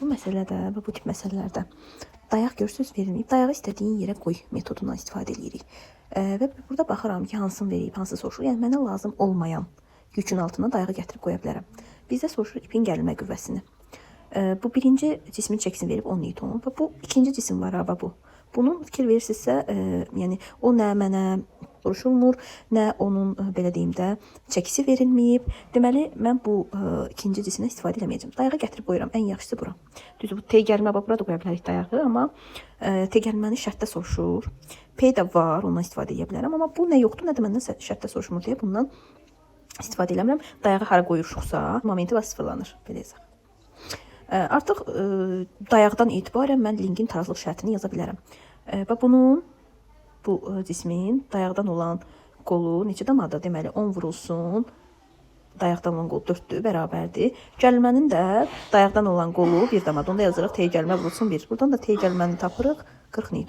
Bu məsələdə və bu tip məsələlərdə dayaq görürsüz verilməyib. Dayağı istədiyin yerə qoy metodundan istifadə edirik. Və burada baxıram ki, hansını verib, hansı soruşur. Yəni mənə lazım olmayan yükün altına dayağı gətirib qoya bilərəm. Bizdə soruşur ipin gərilmə qüvvəsini. Bu birinci cismin çəkisini verib 10 Newton və bu ikinci cisim var və bu. Bunun fikir verirsinizsə, yəni o nə mənə soruşulmur, nə onun belə deyim də çəkisi verilməyib. Deməli mən bu ikinci cisimdən istifadə etməyəcəm. Dayağı gətirib qoyuram. Ən yaxşısı bura. Düzdür, bu T gəlmə bax burada qoya bilərik dayağı, amma T gəlməni şərtdə soruşur. P də var, ondan istifadə edə bilərəm, amma bu nə yoxdur, nə də məndən şərtdə soruşmur deyə bundan istifadə eləmirəm. Dayağı hara qoyuruşuqsa, momenti və sıfırlanır. Belə yazaq. Artıq dayaqdan etibarən mən linkin tarazlıq şərtini yaza bilərəm. Və bunun, bu cismin dayaqdan olan qolu neçə damada, deməli 10 vurulsun, dayaqdan olan qol 4-dür, bərabərdir. Gəlmənin də dayaqdan olan qolu 1 damada, onda yazırıq T gəlmə vurulsun 1. Buradan da T gəlməni tapırıq 40 Newton.